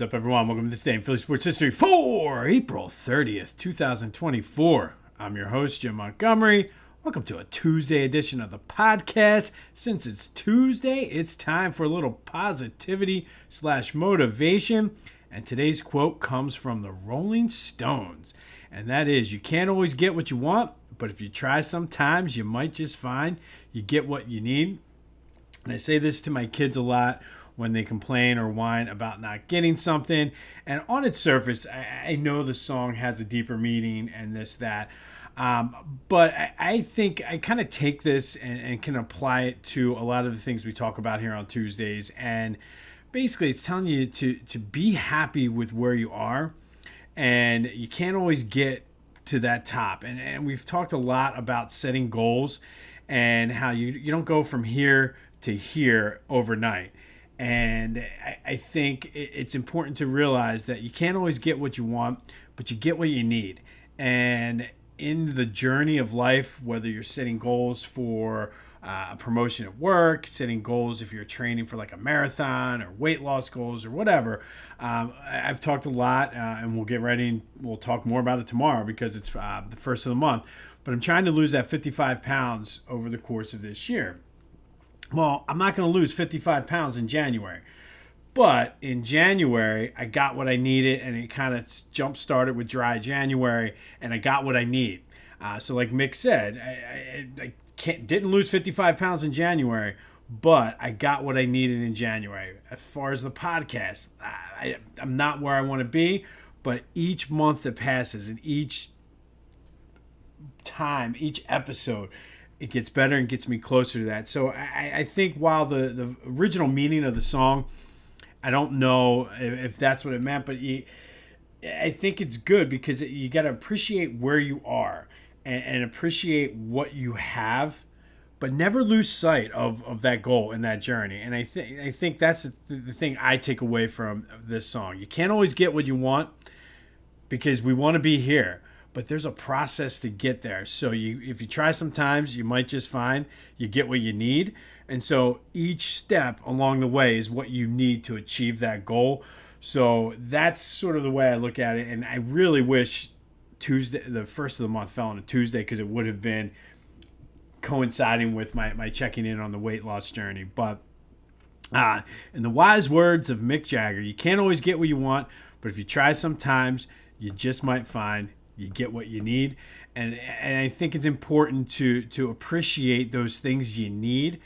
up, everyone? Welcome to this day in Philly sports history for April 30th, 2024. I'm your host, Jim Montgomery. Welcome to a Tuesday edition of the podcast. Since it's Tuesday, it's time for a little positivity/motivation. And today's quote comes from the Rolling Stones. And that is, you can't always get what you want, but if you try sometimes, you might just find you get what you need. And I say this to my kids a lot when they complain or whine about not getting something. And on its surface, I know the song has a deeper meaning and this, that. But I think I kind of take this and can apply it to a lot of the things we talk about here on Tuesdays. And basically, it's telling you to be happy with where you are. And you can't always get to that top. And we've talked a lot about setting goals and how you don't go from here to here overnight. And I think it's important to realize that you can't always get what you want, but you get what you need. And in the journey of life, whether you're setting goals for a promotion at work, setting goals if you're training for like a marathon or weight loss goals or whatever, I've talked a lot and we'll get ready and we'll talk more about it tomorrow because it's the first of the month. But I'm trying to lose that 55 pounds over the course of this year. Well, I'm not going to lose 55 pounds in January. But in January, I got what I needed, and it kind of jump-started with dry January, and I got what I need. So like Mick said, I didn't lose 55 pounds in January, but I got what I needed in January. As far as the podcast, I'm not where I want to be, but each month that passes and each time, each episode, it gets better and gets me closer to that. So I think while the original meaning of the song, I don't know if that's what it meant, but I think it's good because you got to appreciate where you are and appreciate what you have, but never lose sight of that goal and that journey. And I think that's the thing I take away from this song. You can't always get what you want because we want to be here. But there's a process to get there. So if you try sometimes, you might just find you get what you need. And so each step along the way is what you need to achieve that goal. So that's sort of the way I look at it. And I really wish Tuesday, the first of the month, fell on a Tuesday because it would have been coinciding with my checking in on the weight loss journey. But in the wise words of Mick Jagger, you can't always get what you want, but if you try sometimes, you just might find you get what you need. And I think it's important to appreciate those things you need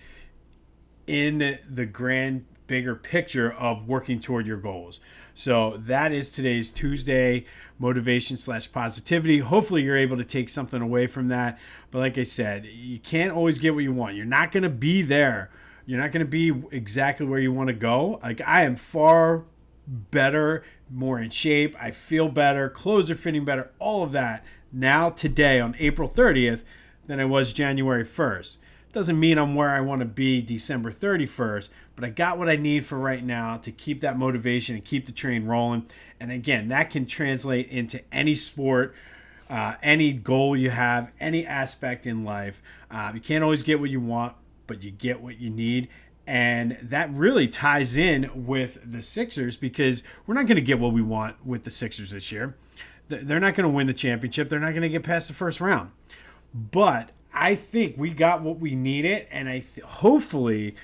in the grand, bigger picture of working toward your goals. So that is today's Tuesday motivation/positivity. Hopefully you're able to take something away from that. But like I said, you can't always get what you want. You're not going to be there. You're not going to be exactly where you want to go. Like I am far better, more in shape. I feel better. Clothes are fitting better. All of that now today on April 30th than I was January 1st. Doesn't mean I'm where I want to be December 31st, but I got what I need for right now to keep that motivation and keep the train rolling. And again, that can translate into any sport, any goal you have, any aspect in life. You can't always get what you want, but you get what you need. And that really ties in with the Sixers because we're not going to get what we want with the Sixers this year. They're not going to win the championship. They're not going to get past the first round. But I think we got what we needed, and hopefully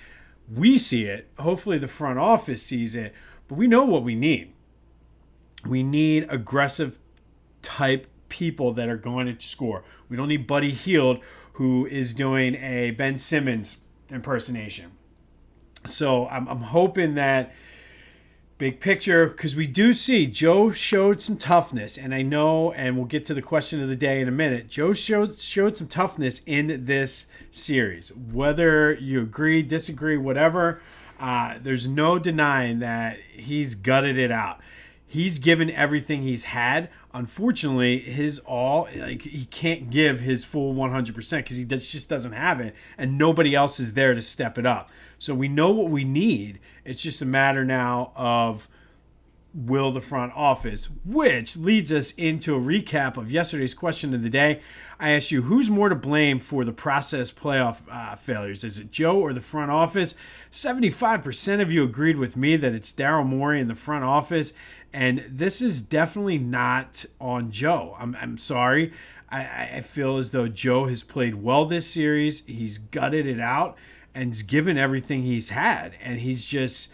we see it. Hopefully the front office sees it. But we know what we need. We need aggressive type people that are going to score. We don't need Buddy Hield, who is doing a Ben Simmons impersonation. So I'm hoping that big picture, because we do see Joe showed some toughness, and I know, and we'll get to the question of the day in a minute, Joe showed some toughness in this series. Whether you agree, disagree, whatever, there's no denying that he's gutted it out. He's given everything he's had. Unfortunately, he can't give his full 100% because he just doesn't have it, and nobody else is there to step it up. So we know what we need. It's just a matter now of will the front office, which leads us into a recap of yesterday's question of the day. I asked you, who's more to blame for the process playoff failures? Is it Joe or the front office? 75% of you agreed with me that it's Daryl Morey in the front office, and this is definitely not on Joe. I'm sorry. I feel as though Joe has played well this series. He's gutted it out and he's given everything he's had, and he's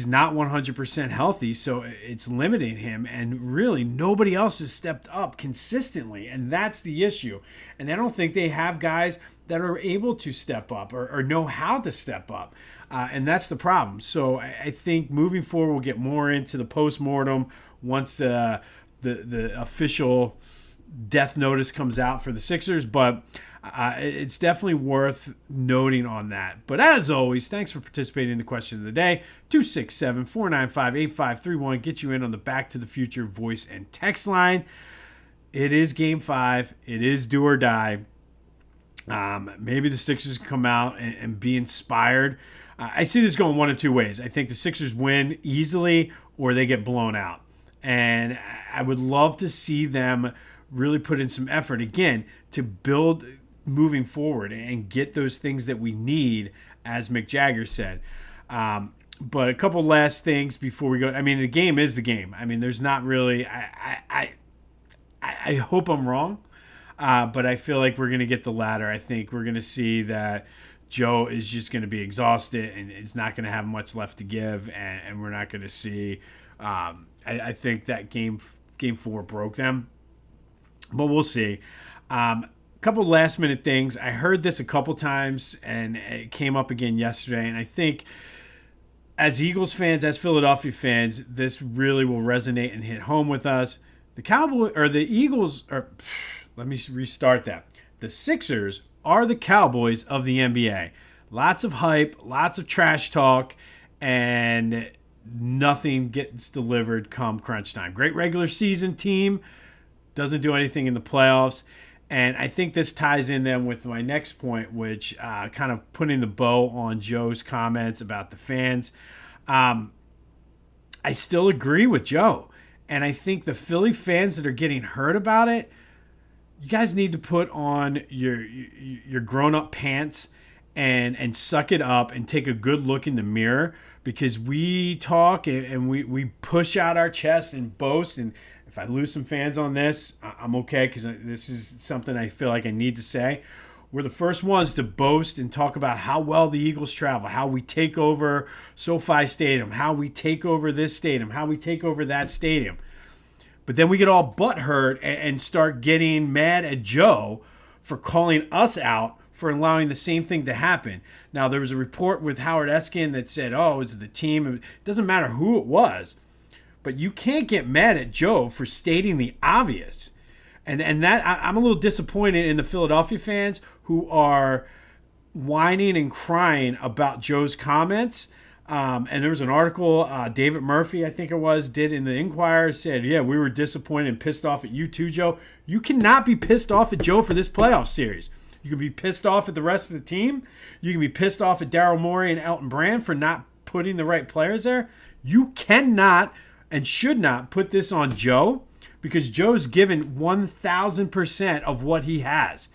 not 100% healthy, so it's limiting him, and really nobody else has stepped up consistently, and that's the issue. And I don't think they have guys that are able to step up or know how to step up, and that's the problem. So I think moving forward, we'll get more into the postmortem once the official death notice comes out for the Sixers, but it's definitely worth noting on that. But as always, thanks for participating in the question of the day. 267-495-8531. Get you in on the Back to the Future voice and text line. It is Game 5. It is do or die. Maybe the Sixers come out and be inspired. I see this going one of two ways. I think the Sixers win easily or they get blown out. And I would love to see them really put in some effort, again, to build moving forward and get those things that we need, as Mick Jagger said. But a couple last things before we go. I mean, the game is the game. I mean, there's not really. I hope I'm wrong, but I feel like we're going to get the latter. I think we're going to see that Joe is just going to be exhausted and is not going to have much left to give, and we're not going to see. I think that game 4 broke them, but we'll see. Couple last minute things. I heard this a couple times and it came up again yesterday, and I think as Eagles fans, as Philadelphia fans, this really will resonate and hit home with us. The Eagles are, let me restart that. The Sixers are the Cowboys of the NBA. Lots of hype, lots of trash talk, and nothing gets delivered come crunch time. Great regular season team, doesn't do anything in the playoffs. And I think this ties in then with my next point, which kind of putting the bow on Joe's comments about the fans. I still agree with Joe. And I think the Philly fans that are getting hurt about it, you guys need to put on your grown-up pants and suck it up and take a good look in the mirror, because we talk and we push out our chest and boast. And if I lose some fans on this, I'm okay, because this is something I feel like I need to say. We're the first ones to boast and talk about how well the Eagles travel, how we take over SoFi Stadium, how we take over this stadium, how we take over that stadium. But then we get all butthurt and start getting mad at Joe for calling us out for allowing the same thing to happen. Now, there was a report with Howard Eskin that said, oh, it was the team. It doesn't matter who it was. But you can't get mad at Joe for stating the obvious. And that I'm a little disappointed in the Philadelphia fans who are whining and crying about Joe's comments. And there was an article David Murphy, I think it was, did in the Inquirer, said, yeah, we were disappointed and pissed off at you too, Joe. You cannot be pissed off at Joe for this playoff series. You can be pissed off at the rest of the team. You can be pissed off at Daryl Morey and Elton Brand for not putting the right players there. You cannot and should not put this on Joe, because Joe's given 1,000% of what he has.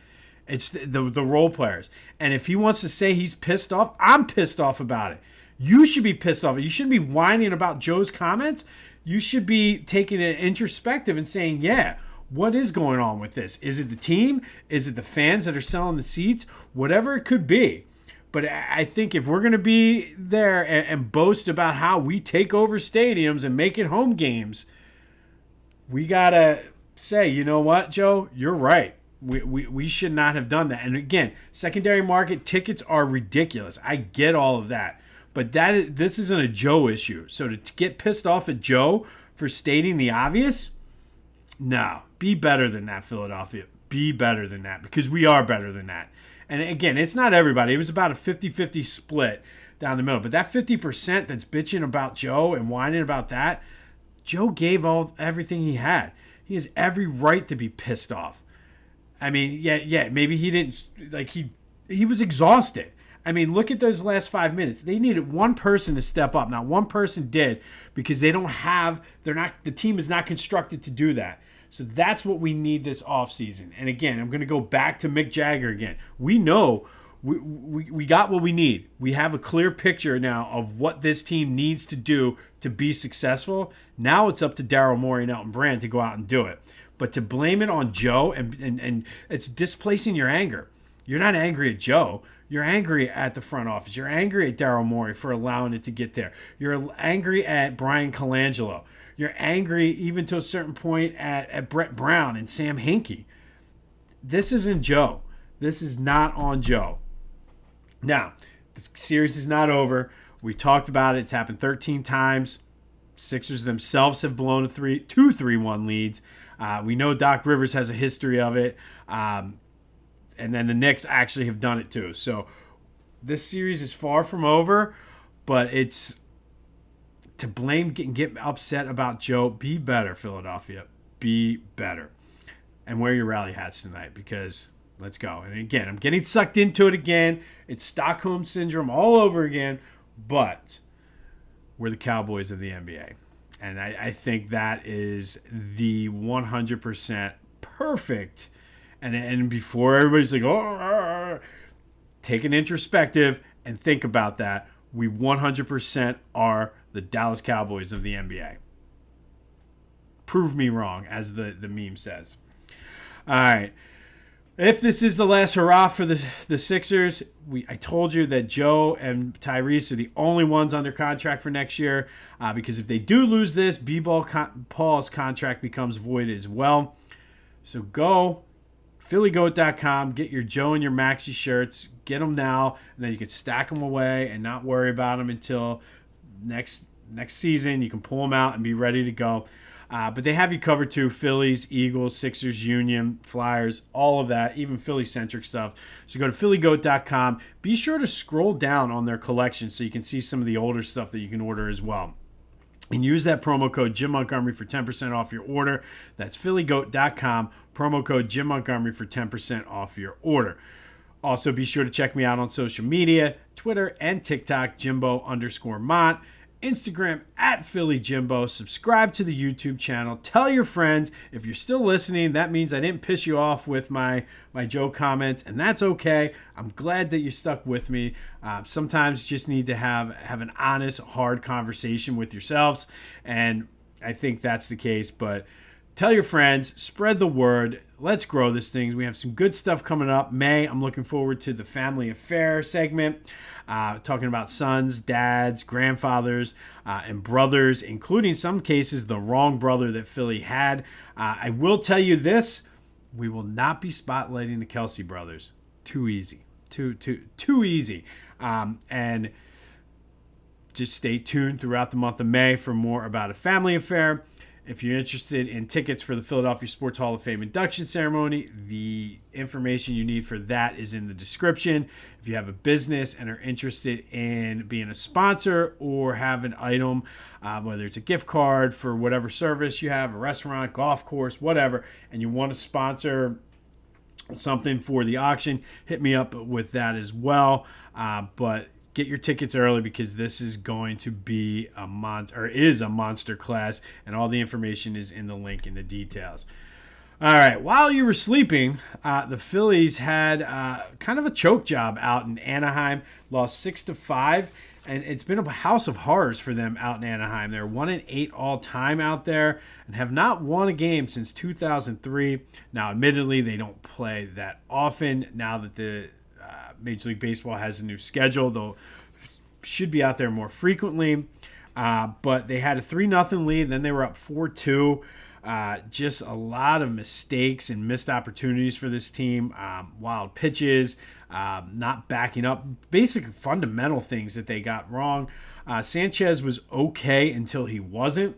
It's the role players. And if he wants to say he's pissed off, I'm pissed off about it. You should be pissed off. You shouldn't be whining about Joe's comments. You should be taking an introspective and saying, yeah, what is going on with this? Is it the team? Is it the fans that are selling the seats? Whatever it could be. But I think if we're going to be there and boast about how we take over stadiums and make it home games, we got to say, you know what, Joe? You're right. We should not have done that. And again, secondary market tickets are ridiculous. I get all of that. But this isn't a Joe issue. So to get pissed off at Joe for stating the obvious, no. Be better than that, Philadelphia. Be better than that, because we are better than that. And again, it's not everybody. It was about a 50-50 split down the middle. But that 50% that's bitching about Joe and whining about that, Joe gave everything he had. He has every right to be pissed off. I mean, yeah, maybe he didn't, like, he was exhausted. I mean, look at those last 5 minutes. They needed one person to step up. Not one person did because they don't have, the team is not constructed to do that. So that's what we need this offseason. And again, I'm going to go back to Mick Jagger again. We know we got what we need. We have a clear picture now of what this team needs to do to be successful. Now it's up to Daryl Morey and Elton Brand to go out and do it. But to blame it on Joe and it's displacing your anger. You're not angry at Joe. You're angry at the front office. You're angry at Daryl Morey for allowing it to get there. You're angry at Brian Colangelo. You're angry even to a certain point at Brett Brown and Sam Hinkie. This isn't Joe. This is not on Joe. Now, the series is not over. We talked about it. It's happened 13 times. Sixers themselves have blown two 3-1 leads. We know Doc Rivers has a history of it. And then the Knicks actually have done it too. So this series is far from over, but it's to blame, get upset about Joe. Be better, Philadelphia. Be better. And wear your rally hats tonight because let's go. And again, I'm getting sucked into it again. It's Stockholm Syndrome all over again, but we're the Cowboys of the NBA. And I think that is the 100% perfect. And before everybody's like, oh, take an introspective and think about that. We 100% are the Dallas Cowboys of the NBA. Prove me wrong, as the meme says. All right. If this is the last hurrah for the Sixers, I told you that Joe and Tyrese are the only ones under contract for next year because if they do lose this, Paul's contract becomes void as well. So go phillygoat.com, get your Joe and your Maxi shirts, get them now, and then you can stack them away and not worry about them until next season. You can pull them out and be ready to go. But they have you covered too. Phillies, Eagles, Sixers, Union, Flyers, all of that, even Philly-centric stuff. So go to phillygoat.com. Be sure to scroll down on their collection so you can see some of the older stuff that you can order as well. And use that promo code Jim Montgomery for 10% off your order. That's phillygoat.com. Promo code Jim Montgomery for 10% off your order. Also, be sure to check me out on social media, Twitter and TikTok, Jimbo_Mont. Instagram at Philly Jimbo. Subscribe to the YouTube channel. Tell your friends. If you're still listening, that means I didn't piss you off with my Joe comments, and that's okay. I'm glad that you stuck with me. Sometimes you just need to have an honest, hard conversation with yourselves, and I think that's the case. But tell your friends, spread the word. Let's grow this thing. We have some good stuff coming up. May, I'm looking forward to the family affair segment. Talking about sons, dads, grandfathers, and brothers, including some cases the wrong brother that Philly had. I will tell you this, we will not be spotlighting the Kelce brothers. Too easy. Too easy. And just stay tuned throughout the month of May for more about a family affair. If you're interested in tickets for the Philadelphia Sports Hall of Fame induction ceremony, the information you need for that is in the description. If you have a business and are interested in being a sponsor or have an item, whether it's a gift card for whatever service you have, a restaurant, golf course, whatever, and you want to sponsor something for the auction, hit me up with that as well. But get your tickets early because this is going to be a monster class, and all the information is in the link in the details. All right, while you were sleeping, the Phillies had kind of a choke job out in Anaheim, lost 6-5, and it's been a house of horrors for them out in Anaheim. They're 1-8 all time out there and have not won a game since 2003. Now, admittedly, they don't play that often now that the Major League Baseball has a new schedule. They'll should be out there more frequently. But they had a 3-0 lead. Then they were up 4-2. Just a lot of mistakes and missed opportunities for this team. Wild pitches, not backing up. Basic fundamental things that they got wrong. Sanchez was okay until he wasn't.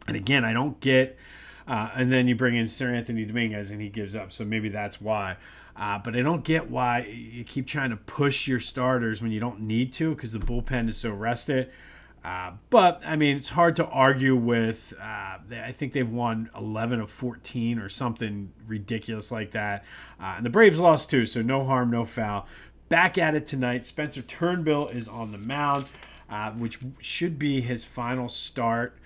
And again, I don't get... and then you bring in Sir Anthony Dominguez and he gives up. So maybe that's why. But I don't get why you keep trying to push your starters when you don't need to because the bullpen is so rested. But, I mean, it's hard to argue with, I think they've won 11 of 14 or something ridiculous like that. And the Braves lost too, so no harm, no foul. back at it tonight. Spencer Turnbull is on the mound, which should be his final start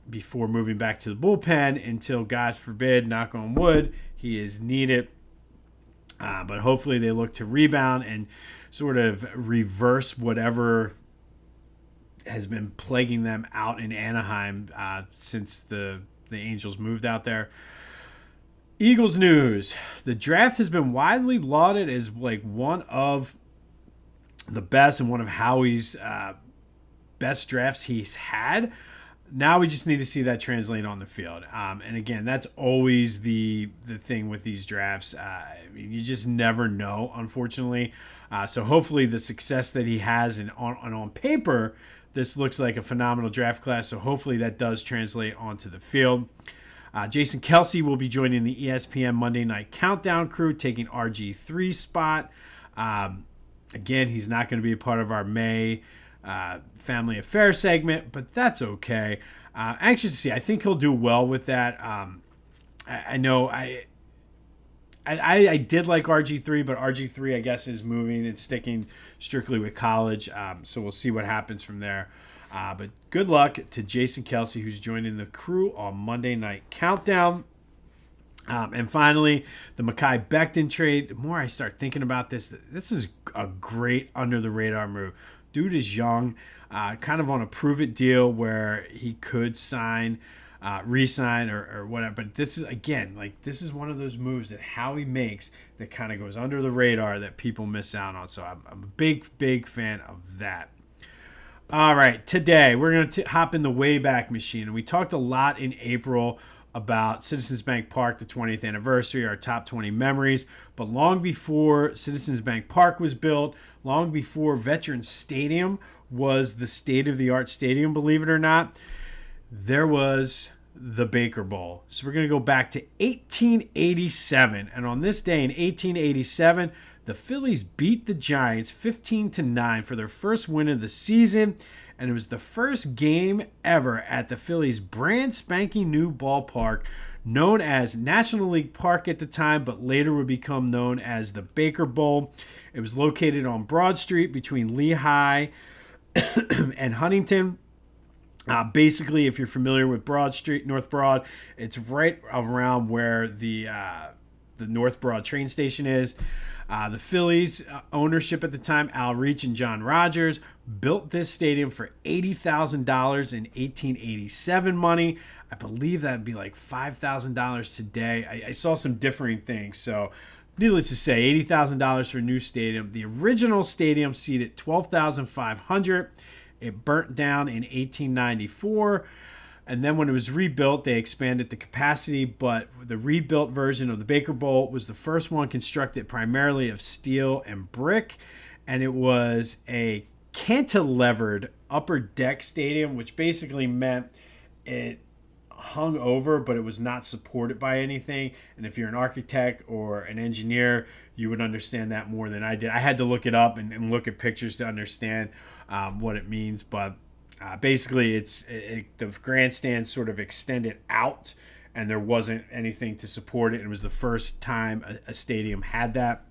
before moving back to the bullpen until, God forbid, knock on wood, he is needed. But hopefully they look to rebound and sort of reverse whatever has been plaguing them out in Anaheim since the Angels moved out there. Eagles news. The draft has been widely lauded as like one of the best and one of Howie's best drafts he's had. Now we just need to see that translate on the field. And again, that's always the thing with these drafts. I mean, you just never know, unfortunately. So hopefully the success that he has and on paper, this looks like a phenomenal draft class. So hopefully that does translate onto the field. Jason Kelce will be joining the ESPN Monday Night Countdown crew, taking RG3's spot. Again, he's not going to be a part of our May family affair segment, but that's okay. Anxious to see. I think he'll do well with that. I know I did like RG3, but RG3, I guess, is moving and sticking strictly with college. So we'll see what happens from there. But good luck to Jason Kelce, who's joining the crew on Monday Night Countdown. And finally, the Mekhi Becton trade. The more I start thinking about this is a great under-the-radar move. Dude is young, kind of on a prove-it deal where he could sign, re-sign or whatever. But this is, again, this is one of those moves that Howie makes that kind of goes under the radar that people miss out on. So I'm a big, big fan of that. All right, today we're going to hop in the Wayback Machine. And we talked a lot in April about Citizens Bank Park, the 20th anniversary, our top 20 memories. But long before Citizens Bank Park was built, long before Veterans Stadium was the state-of-the-art stadium, believe it or not, there was the Baker Bowl. So we're going to go back to 1887. And on this day in 1887, the Phillies beat the Giants 15-9 for their first win of the season, and it was the first game ever at the Phillies' brand spanking new ballpark, known as National League Park at the time, but later would become known as the Baker Bowl. It was located on Broad Street between Lehigh and Huntington. Basically, if you're familiar with Broad Street, North Broad, it's right around where the North Broad train station is. The Phillies ownership at the time, Al Reach and John Rogers, built this stadium for $80,000 in 1887 money. I believe that would be like $5,000 today. I saw some differing things. So needless to say, $80,000 for a new stadium. The original stadium seated 12,500. It burnt down in 1894. And then when it was rebuilt, they expanded the capacity, but the rebuilt version of the Baker Bowl was the first one constructed primarily of steel and brick, and it was a cantilevered upper deck stadium, which basically meant it hung over, but it was not supported by anything. And if you're an architect or an engineer, you would understand that more than I did. I had to look it up and look at pictures to understand what it means, but basically, the grandstand sort of extended out, and there wasn't anything to support it. It was the first time a stadium had that.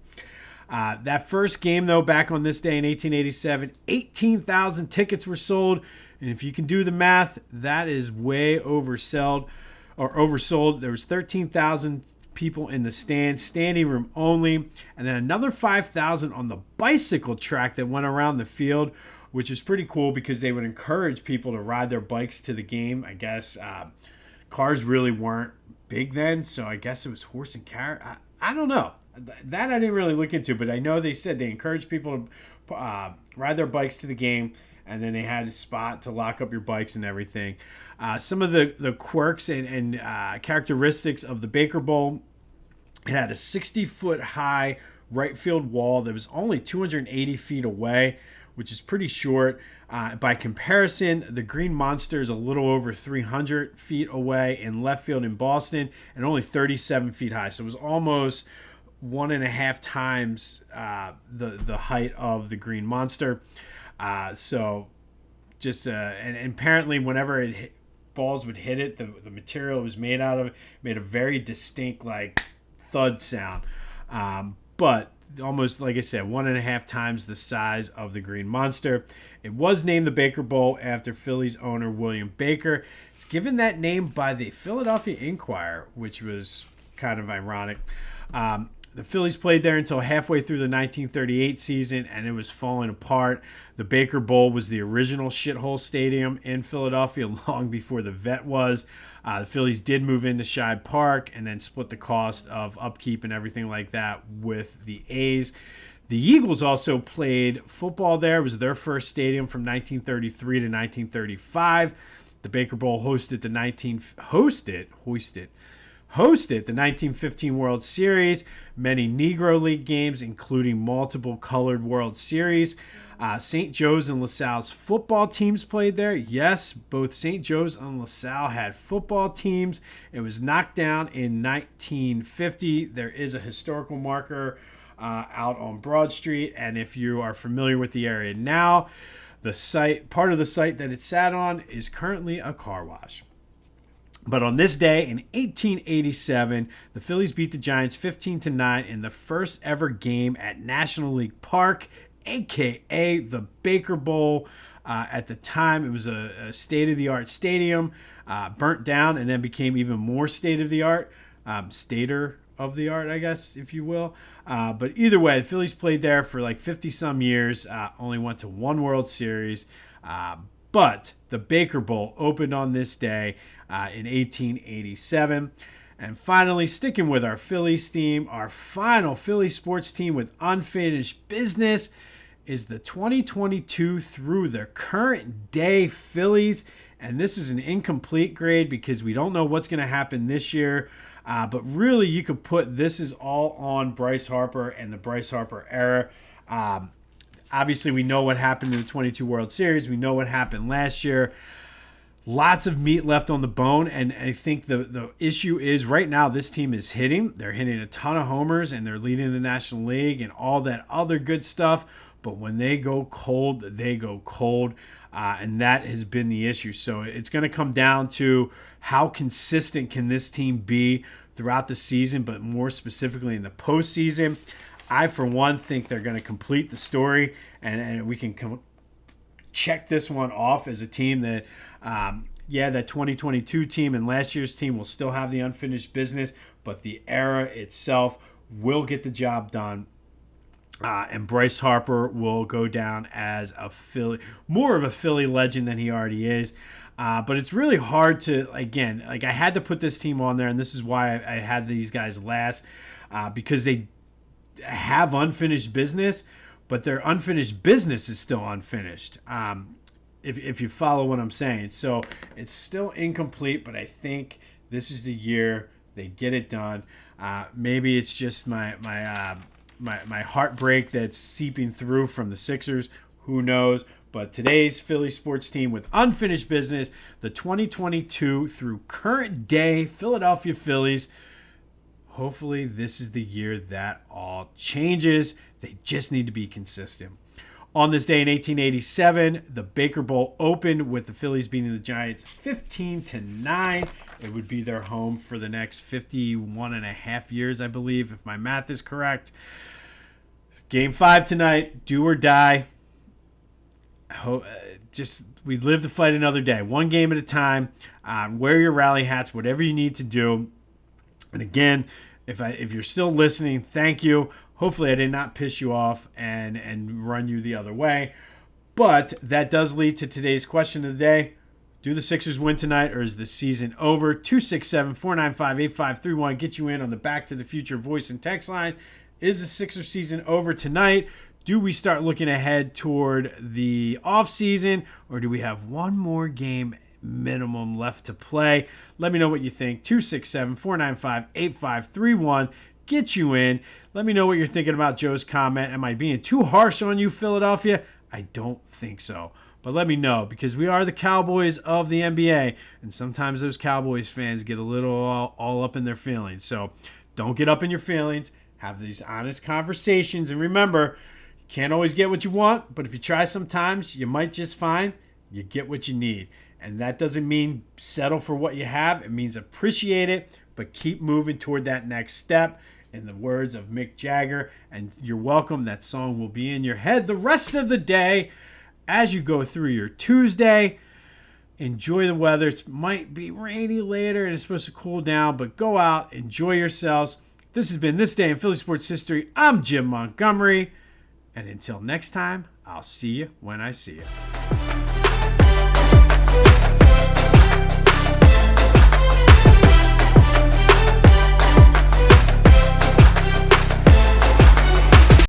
That first game, though, back on this day in 1887, 18,000 tickets were sold. And if you can do the math, that is way oversold. There was 13,000 people in the stands, standing room only, and then another 5,000 on the bicycle track that went around the field, which is pretty cool because they would encourage people to ride their bikes to the game. I guess cars really weren't big then, so I guess it was horse and carriage. I don't know. That I didn't really look into, but I know they said they encouraged people to ride their bikes to the game, and then they had a spot to lock up your bikes and everything. Some of the quirks and characteristics of the Baker Bowl, it had a 60-foot high right field wall that was only 280 feet away, which is pretty short. By comparison, the Green Monster is a little over 300 feet away in left field in Boston and only 37 feet high. So it was almost 1.5 times the height of the Green Monster. So just and apparently whenever balls would hit it, the material it was made out of made a very distinct thud sound. But almost, like I said, 1.5 times the size of the Green Monster. It was named the Baker Bowl after Phillies owner William Baker. It's given that name by the Philadelphia Inquirer, which was kind of ironic. The Phillies played there until halfway through the 1938 season, and it was falling apart. The Baker Bowl was the original shithole stadium in Philadelphia long before the Vet was. The Phillies did move into Shibe Park and then split the cost of upkeep and everything like that with the A's. The Eagles also played football there. It was their first stadium from 1933 to 1935. The Baker Bowl hosted the 1915 World Series, many Negro League games, including multiple colored World Series. St. Joe's and LaSalle's football teams played there. Yes, both St. Joe's and LaSalle had football teams. It was knocked down in 1950. There is a historical marker out on Broad Street, and if you are familiar with the area now, part of the site that it sat on is currently a car wash. But on this day in 1887, the Phillies beat the Giants 15-9 in the first ever game at National League Park, a.k.a. the Baker Bowl. At the time, it was a state-of-the-art stadium, burnt down and then became even more state-of-the-art, stater-of-the-art, I guess, if you will. But either way, the Phillies played there for like 50-some years, only went to one World Series. But the Baker Bowl opened on this day in 1887. And finally, sticking with our Phillies theme, our final Philly sports team with unfinished business is the 2022 through the current day Phillies. And this is an incomplete grade because we don't know what's going to happen this year. But really, you could put this is all on Bryce Harper and the Bryce Harper era. Obviously, we know what happened in the 22 World Series. We know what happened last year. Lots of meat left on the bone, and I think the issue is right now this team is hitting. They're hitting a ton of homers, and they're leading the National League and all that other good stuff. But when they go cold, they go cold, and that has been the issue. So it's going to come down to how consistent can this team be throughout the season, but more specifically in the postseason. I, for one, think they're going to complete the story, and we can check this one off as a team that, that 2022 team and last year's team will still have the unfinished business, but the era itself will get the job done. And Bryce Harper will go down as more of a Philly legend than he already is. But it's really hard to, again, I had to put this team on there, and this is why I had these guys last, because they have unfinished business, but their unfinished business is still unfinished. If you follow what I'm saying. So it's still incomplete, but I think this is the year they get it done. Maybe it's just my heartbreak that's seeping through from the Sixers. Who knows? But today's Philly sports team with unfinished business, the 2022 through current day Philadelphia Phillies. Hopefully this is the year that all changes. They just need to be consistent. On this day in 1887, the Baker Bowl opened with the Phillies beating the Giants 15-9. It would be their home for the next 51 and a half years, I believe, if my math is correct. Game 5 tonight, do or die. We live to fight another day. One game at a time. Wear your rally hats, whatever you need to do. And again, if you're still listening, thank you. Hopefully I did not piss you off and run you the other way. But that does lead to today's question of the day. Do the Sixers win tonight, or is the season over? 267-495-8531. Get you in on the Back to the Future voice and text line. Is the Sixers season over tonight? Do we start looking ahead toward the offseason, or do we have one more game minimum left to play? Let me know what you think. 267-495-8531. Get you in. Let me know what you're thinking about Joe's comment. Am I being too harsh on you, Philadelphia? I don't think so. But let me know, because we are the Cowboys of the NBA, and sometimes those Cowboys fans get a little all up in their feelings. So don't get up in your feelings. Have these honest conversations. And remember, you can't always get what you want, but if you try sometimes, you might just find you get what you need. And that doesn't mean settle for what you have. It means appreciate it, but keep moving toward that next step. in the words of Mick Jagger. And you're welcome. That song will be in your head the rest of the day as you go through your Tuesday. Enjoy the weather. It might be rainy later and it's supposed to cool down, but go out, enjoy yourselves. This has been This Day in Philly Sports History. I'm Jim Montgomery. And until next time, I'll see you when I see you.